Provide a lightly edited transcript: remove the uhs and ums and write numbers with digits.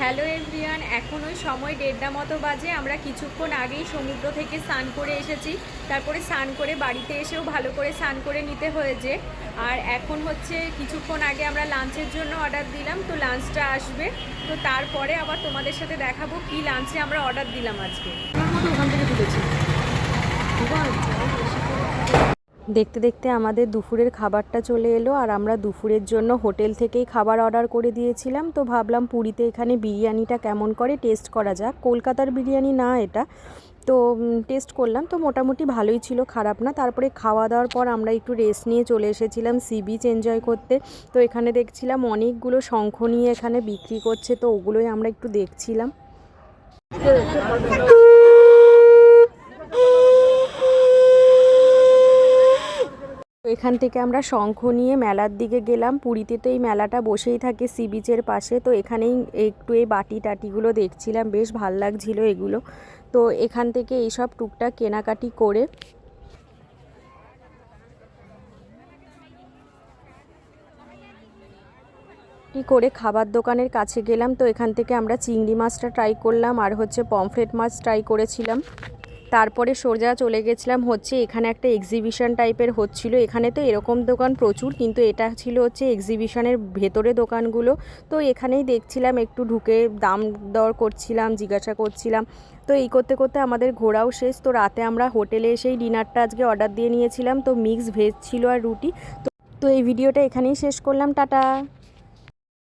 Hello everyone, এখন ওই সময় 1:30 মতো বাজে। আমরা কিছুক্ষণ আগেই সমুদ্র থেকে স্নান করে এসেছি। তারপরে স্নান করে বাড়িতে এসেও ভালো করে স্নান করে নিতে হয়েছে। আর এখন হচ্ছে কিছুক্ষণ আগে আমরা লাঞ্চের জন্য অর্ডার দিলাম, তো লাঞ্চটা আসবে। তো তারপরে আবার তোমাদের সাথে দেখাবো কি লাঞ্চে আমরা অর্ডার দিলাম আজকে। ওখান থেকে তুলেছি। দেখতে দেখতে আমাদের দুপুরের খাবারটা চলে এলো, আর আমরা দুপুরের জন্য হোটেল থেকেই খাবার অর্ডার করে দিয়েছিলাম। তো ভাবলাম পুরীতে এখানে বিরিয়ানিটা কেমন করে টেস্ট করা যাক। কলকাতার বিরিয়ানি না এটা, তো টেস্ট করলাম, তো মোটামুটি ভালোই ছিল, খারাপ না। তারপরে খাওয়া দাওয়ার পর আমরা একটু রেস্ট নিয়ে চলে এসেছিলাম সি বিচ এনজয় করতে। তো এখানে দেখছিলাম অনেকগুলো শঙ্খ নিয়ে এখানে বিক্রি করছে, তো ওগুলোই আমরা একটু দেখছিলাম। এখান থেকে আমরা শঙ্খ নিয়ে মেলার দিকে গেলাম। পুরীতে তো এই মেলাটা বসেই থাকে সি বিচের পাশে, তো এখানেই একটু এই বাটি টাটিগুলো দেখছিলাম, বেশ ভাল লাগছিল এগুলো। তো এখান থেকে এইসব টুকটাক কেনাকাটি করে খাবার দোকানের কাছে গেলাম। তো এখান থেকে আমরা চিংড়ি মাছটা ট্রাই করলাম, আর হচ্ছে পমফ্রেট মাছ ট্রাই করেছিলাম। তারপরে সোজা চলে গেছিলাম হচ্ছে এখানে একটা এক্সিবিশন টাইপের হচ্ছিল। এখানে তো এরকম দোকান প্রচুর, কিন্তু এটা ছিল হচ্ছে এক্সিবিশনের ভেতরে দোকানগুলো। তো এখানেই দেখছিলাম, একটু ঢুকে দাম দর করছিলাম, জিজ্ঞাসা করছিলাম। তো এই করতে করতে আমাদের ঘোরাও শেষ। তো রাতে আমরা হোটেলে এসেই ডিনারটা আজকে অর্ডার দিয়ে নিয়েছিলাম। তো মিক্স ভেজ ছিল আর রুটি। তো এই ভিডিওটা এখানেই শেষ করলাম, টাটা।